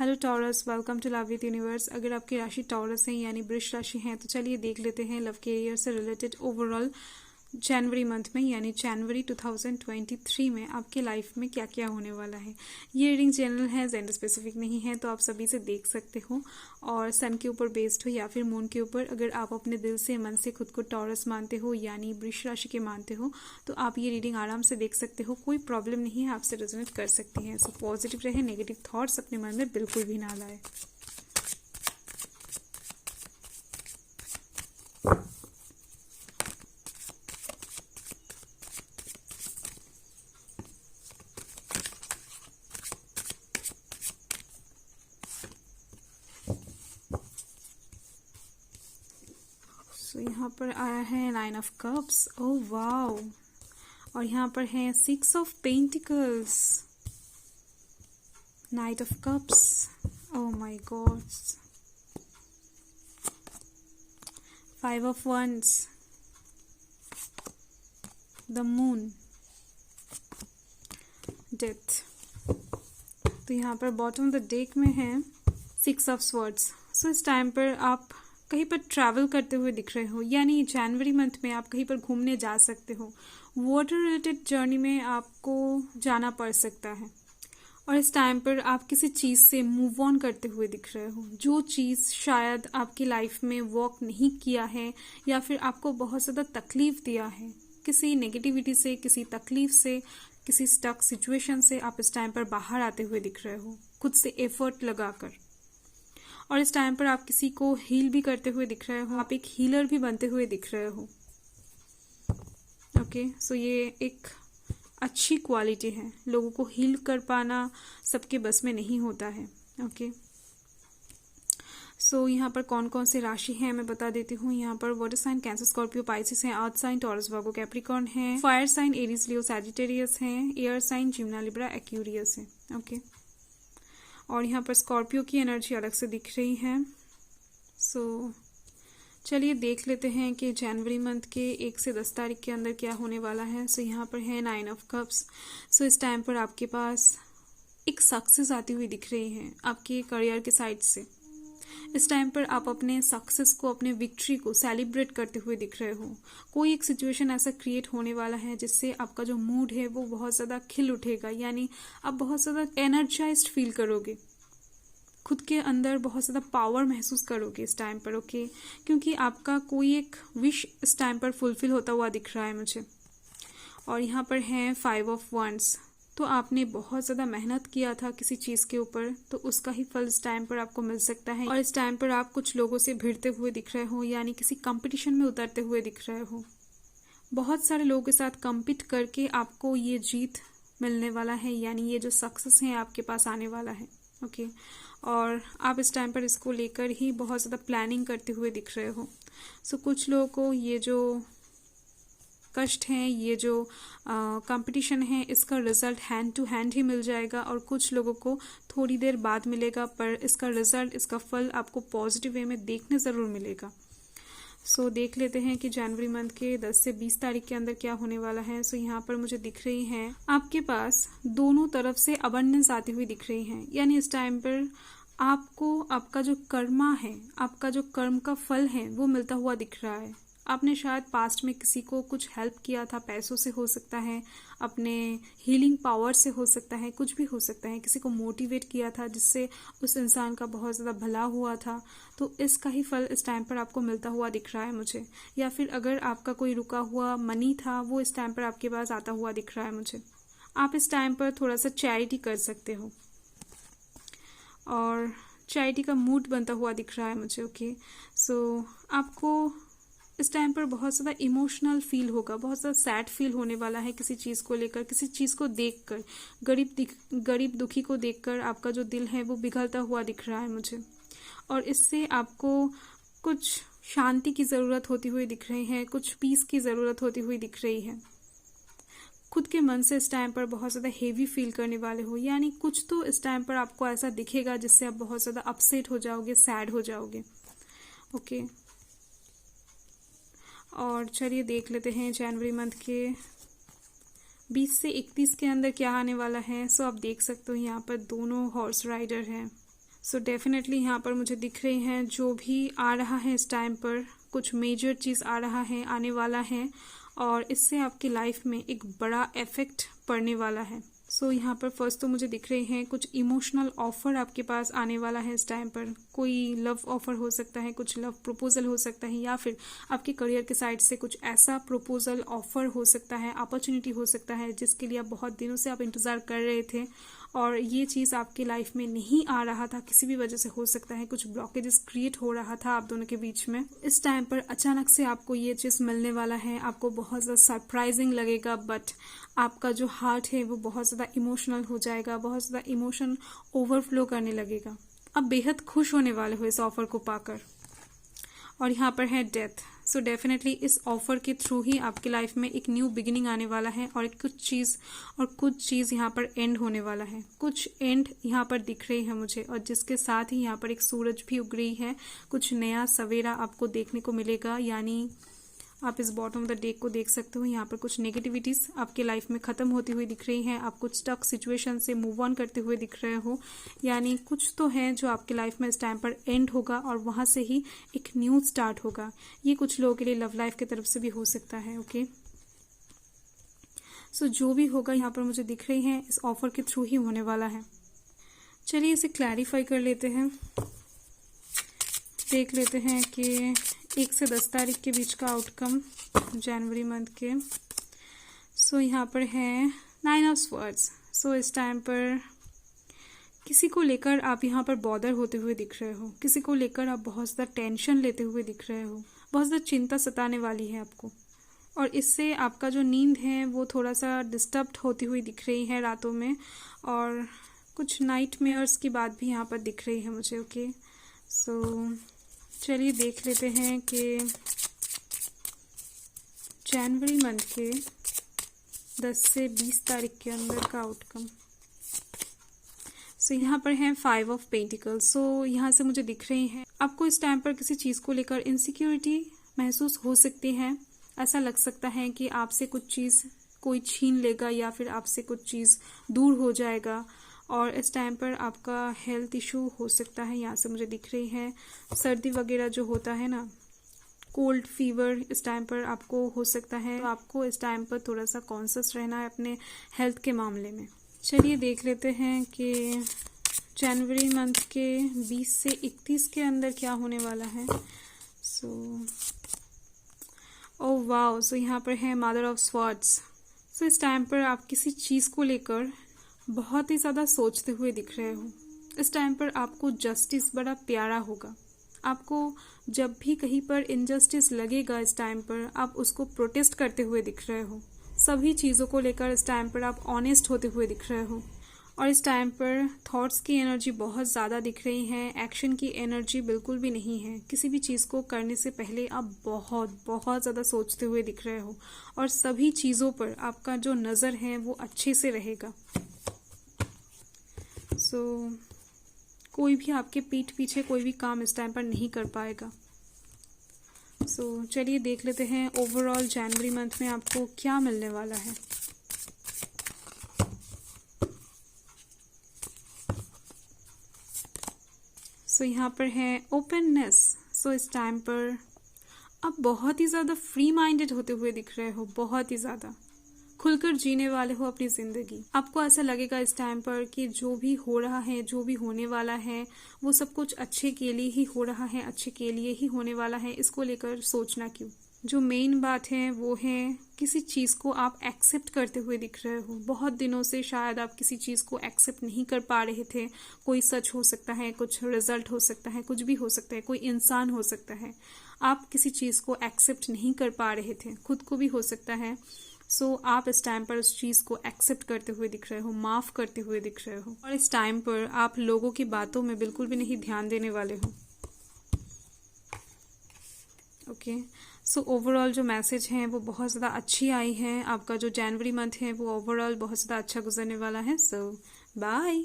Hello Taurus, welcome to love with universe. अगर आपकी राशि टॉरस है यानी वृष राशि है तो चलिए देख लेते हैं लव कैरियर से रिलेटेड ओवरऑल जनवरी मंथ में यानी जनवरी 2023 में आपके लाइफ में क्या क्या होने वाला है। ये रीडिंग जनरल है, जेंडर स्पेसिफिक नहीं है, तो आप सभी से देख सकते हो और सन के ऊपर बेस्ड हो या फिर मून के ऊपर। अगर आप अपने दिल से मन से खुद को टॉरस मानते हो यानी वृष राशि के मानते हो तो आप ये रीडिंग आराम से देख सकते हो, कोई प्रॉब्लम नहीं है, आपसे रेजोनेट कर सकती है। सो पॉजिटिव रहे, नेगेटिव थॉट्स अपने मन में बिल्कुल भी ना लाए। तो यहाँ पर आया है 9 ऑफ कप्स, ओह वाओ, और यहाँ पर है 6 of pentacles, knight of cups, oh my god, 5 of wands, the moon, death. तो यहाँ पर बॉटम ऑफ द डेक में है 6 ऑफ स्वॉर्ड्स। सो इस टाइम पर आप कहीं पर ट्रैवल करते हुए दिख रहे हो, यानी जनवरी मंथ में आप कहीं पर घूमने जा सकते हो। वाटर रिलेटेड जर्नी में आपको जाना पड़ सकता है और इस टाइम पर आप किसी चीज़ से मूव ऑन करते हुए दिख रहे हो, जो चीज़ शायद आपकी लाइफ में वर्क नहीं किया है या फिर आपको बहुत ज़्यादा तकलीफ दिया है। किसी नेगेटिविटी से, किसी तकलीफ से, किसी स्टक सिचुएशन से आप इस टाइम पर बाहर आते हुए दिख रहे हो, खुद से एफर्ट लगाकर। और इस टाइम पर आप किसी को हील भी करते हुए दिख रहे हो, आप एक हीलर भी बनते हुए दिख रहे हो। ओके, सो ये एक अच्छी क्वालिटी है। लोगों को हील कर पाना सबके बस में नहीं होता है। ओके, सो यहाँ पर कौन कौन से राशि हैं मैं बता देती हूँ। यहाँ पर water sign Cancer, Scorpio, Pisces है, earth sign Taurus, Virgo, Capricorn है, fire sign Aries, Leo, Sagittarius है, air sign Gemini, Libra, Aquarius है। ओके, और यहाँ पर स्कॉर्पियो की एनर्जी अलग से दिख रही है। सो चलिए देख लेते हैं कि जनवरी मंथ के 1 से 10 तारीख के अंदर क्या होने वाला है। सो यहाँ पर है 9 ऑफ कप्स। सो इस टाइम पर आपके पास एक सक्सेस आती हुई दिख रही है आपके करियर के साइड से। इस टाइम पर आप अपने सक्सेस को, अपने विक्ट्री को सेलिब्रेट करते हुए दिख रहे हो। कोई एक सिचुएशन ऐसा क्रिएट होने वाला है जिससे आपका जो मूड है वो बहुत ज़्यादा खिल उठेगा, यानी आप बहुत ज़्यादा एनर्जाइज्ड फील करोगे, खुद के अंदर बहुत ज़्यादा पावर महसूस करोगे इस टाइम पर। ओके, क्योंकि आपका कोई एक विश इस टाइम पर फुलफिल होता हुआ दिख रहा है मुझे। और यहाँ पर है 5 ऑफ वंस। तो आपने बहुत ज़्यादा मेहनत किया था किसी चीज़ के ऊपर, तो उसका ही फल इस टाइम पर आपको मिल सकता है। और इस टाइम पर आप कुछ लोगों से भिड़ते हुए दिख रहे हो, यानी किसी कंपटीशन में उतरते हुए दिख रहे हो। बहुत सारे लोगों के साथ कम्पीट करके आपको ये जीत मिलने वाला है, यानी ये जो सक्सेस है आपके पास आने वाला है। ओके, और आप इस टाइम पर इसको लेकर ही बहुत ज़्यादा प्लानिंग करते हुए दिख रहे हो। सो कुछ लोगों को ये जो कष्ट है, ये जो कंपटीशन है, इसका रिजल्ट हैंड टू हैंड ही मिल जाएगा और कुछ लोगों को थोड़ी देर बाद मिलेगा, पर इसका रिजल्ट, इसका फल आपको पॉजिटिव वे में देखने ज़रूर मिलेगा। सो देख लेते हैं कि जनवरी मंथ के 10 से 20 तारीख के अंदर क्या होने वाला है। सो यहाँ पर मुझे दिख रही है आपके पास दोनों तरफ से अबंडेंस आती हुई दिख रही है, यानी इस टाइम पर आपको आपका जो कर्मा है, आपका जो कर्म का फल है वो मिलता हुआ दिख रहा है। आपने शायद पास्ट में किसी को कुछ हेल्प किया था, पैसों से हो सकता है, अपने हीलिंग पावर से हो सकता है, कुछ भी हो सकता है। किसी को मोटिवेट किया था जिससे उस इंसान का बहुत ज़्यादा भला हुआ था, तो इसका ही फल इस टाइम पर आपको मिलता हुआ दिख रहा है मुझे। या फिर अगर आपका कोई रुका हुआ मनी था वो इस टाइम पर आपके पास आता हुआ दिख रहा है मुझे। आप इस टाइम पर थोड़ा सा चैरिटी कर सकते हो और चैरिटी का मूड बनता हुआ दिख रहा है मुझे। ओके, सो आपको इस टाइम पर बहुत ज़्यादा इमोशनल फील होगा, बहुत ज़्यादा सैड फील होने वाला है किसी चीज़ को लेकर, किसी चीज़ को देखकर, गरीब दुखी को देखकर आपका जो दिल है वो पिघलता हुआ दिख रहा है मुझे। और इससे आपको कुछ शांति की ज़रूरत होती हुई दिख रही है, कुछ पीस की ज़रूरत होती हुई दिख रही है। खुद के मन से इस टाइम पर बहुत ज़्यादा हेवी फील करने वाले हो, यानी कुछ तो इस टाइम पर आपको ऐसा दिखेगा जिससे आप बहुत ज़्यादा अपसेट हो जाओगे, सैड हो जाओगे। ओके, और चलिए देख लेते हैं जनवरी मंथ के 20 से 31 के अंदर क्या आने वाला है। सो आप देख सकते हो यहाँ पर दोनों हॉर्स राइडर हैं। सो डेफिनेटली यहाँ पर मुझे दिख रही हैं जो भी आ रहा है इस टाइम पर, कुछ मेजर चीज़ आ रहा है, आने वाला है, और इससे आपकी लाइफ में एक बड़ा इफेक्ट पड़ने वाला है। सो यहाँ पर फर्स्ट तो मुझे दिख रहे हैं कुछ इमोशनल ऑफर आपके पास आने वाला है इस टाइम पर। कोई लव ऑफर हो सकता है, कुछ लव प्रपोजल हो सकता है, या फिर आपके करियर के साइड से कुछ ऐसा प्रपोजल ऑफर हो सकता है, अपॉर्चुनिटी हो सकता है जिसके लिए आप बहुत दिनों से आप इंतज़ार कर रहे थे और ये चीज़ आपकी लाइफ में नहीं आ रहा था, किसी भी वजह से हो सकता है, कुछ ब्लॉकेजेस क्रिएट हो रहा था आप दोनों के बीच में। इस टाइम पर अचानक से आपको ये चीज़ मिलने वाला है, आपको बहुत ज़्यादा सरप्राइजिंग लगेगा, बट आपका जो हार्ट है वो बहुत ज़्यादा इमोशनल हो जाएगा, बहुत ज़्यादा इमोशन ओवरफ्लो करने लगेगा। आप बेहद खुश होने वाले हो इस ऑफर को पाकर। और यहाँ पर है डेथ। सो डेफिनेटली इस ऑफर के थ्रू ही आपकी लाइफ में एक न्यू बिगिनिंग आने वाला है और कुछ चीज़ यहाँ पर एंड होने वाला है। कुछ एंड यहाँ पर दिख रही है मुझे, और जिसके साथ ही यहाँ पर एक सूरज भी उग रही है। कुछ नया सवेरा आपको देखने को मिलेगा, यानी आप इस बॉटम ऑफ द डेक को देख सकते हो। यहाँ पर कुछ नेगेटिविटीज आपके लाइफ में खत्म होती हुई दिख रही हैं, आप कुछ स्टक सिचुएशन से मूव ऑन करते हुए दिख रहे हो, यानी कुछ तो है जो आपके लाइफ में इस टाइम पर एंड होगा और वहां से ही एक न्यू स्टार्ट होगा। ये कुछ लोगों के लिए लव लाइफ की तरफ से भी हो सकता है। ओके, सो जो भी होगा यहाँ पर मुझे दिख रही है इस ऑफर के थ्रू ही होने वाला है। चलिए इसे क्लैरिफाई कर लेते हैं, देख लेते हैं कि 1 से 10 तारीख के बीच का आउटकम जनवरी मंथ के। सो यहाँ पर है 9 ऑफ स्वर्ड्स। सो इस टाइम पर किसी को लेकर आप यहाँ पर बॉदर होते हुए दिख रहे हो, किसी को लेकर आप बहुत ज़्यादा टेंशन लेते हुए दिख रहे हो, बहुत ज़्यादा चिंता सताने वाली है आपको, और इससे आपका जो नींद है वो थोड़ा सा डिस्टर्ब होती हुई दिख रही है रातों में, और कुछ नाइट मेयर्स की बात भी यहाँ पर दिख रही है मुझे। ओके, सो चलिए देख लेते हैं कि जनवरी मंथ के 10 से 20 तारीख के अंदर का आउटकम। सो यहाँ पर है 5 ऑफ पेंटिकल्स। सो यहाँ से मुझे दिख रही है आपको इस टाइम पर किसी चीज़ को लेकर इनसिक्योरिटी महसूस हो सकती है। ऐसा लग सकता है कि आपसे कुछ चीज़ कोई छीन लेगा या फिर आपसे कुछ चीज़ दूर हो जाएगा, और इस टाइम पर आपका हेल्थ इशू हो सकता है। यहाँ से मुझे दिख रही है सर्दी वगैरह जो होता है ना, कोल्ड फीवर, इस टाइम पर आपको हो सकता है। तो आपको इस टाइम पर थोड़ा सा कॉन्शियस रहना है अपने हेल्थ के मामले में। चलिए देख लेते हैं कि जनवरी मंथ के 20 से 31 के अंदर क्या होने वाला है। ओह वाओ, सो यहाँ पर है मदर ऑफ स्वॉर्ड्स। सो इस टाइम पर आप किसी चीज़ को लेकर बहुत ही ज़्यादा सोचते हुए दिख रहे हो। इस टाइम पर आपको जस्टिस बड़ा प्यारा होगा। आपको जब भी कहीं पर इनजस्टिस लगेगा इस टाइम पर आप उसको प्रोटेस्ट करते हुए दिख रहे हो। सभी चीज़ों को लेकर इस टाइम पर आप ऑनेस्ट होते हुए दिख रहे हो, और इस टाइम पर थॉट्स की एनर्जी बहुत ज़्यादा दिख रही है, एक्शन की एनर्जी बिल्कुल भी नहीं है। किसी भी चीज़ को करने से पहले आप बहुत बहुत ज़्यादा सोचते हुए दिख रहे हो, और सभी चीज़ों पर आपका जो नज़र है वो अच्छे से रहेगा। कोई भी आपके पीठ पीछे कोई भी काम इस टाइम पर नहीं कर पाएगा। चलिए देख लेते हैं ओवरऑल जनवरी मंथ में आपको क्या मिलने वाला है। यहाँ पर है ओपननेस। इस टाइम पर आप बहुत ही ज़्यादा फ्री माइंडेड होते हुए दिख रहे हो, बहुत ही ज़्यादा खुलकर जीने वाले हो अपनी जिंदगी। आपको ऐसा लगेगा इस टाइम पर कि जो भी हो रहा है, जो भी होने वाला है, वो सब कुछ अच्छे के लिए ही हो रहा है, अच्छे के लिए ही होने वाला है। इसको लेकर सोचना क्यों। जो मेन बात है वो है किसी चीज़ को आप एक्सेप्ट करते हुए दिख रहे हो। बहुत दिनों से शायद आप किसी चीज़ को एक्सेप्ट नहीं कर पा रहे थे। कोई सच हो सकता है, कुछ रिजल्ट हो सकता है, कुछ भी हो सकता है, कोई इंसान हो सकता है। आप किसी चीज़ को एक्सेप्ट नहीं कर पा रहे थे, खुद को भी हो सकता है। आप इस टाइम पर उस चीज़ को एक्सेप्ट करते हुए दिख रहे हो, माफ़ करते हुए दिख रहे हो, और इस टाइम पर आप लोगों की बातों में बिल्कुल भी नहीं ध्यान देने वाले हो। ओके, ओवरऑल जो मैसेज है वो बहुत ज़्यादा अच्छी आई है। आपका जो जनवरी मंथ है वो ओवरऑल बहुत ज़्यादा अच्छा गुजरने वाला है। बाय।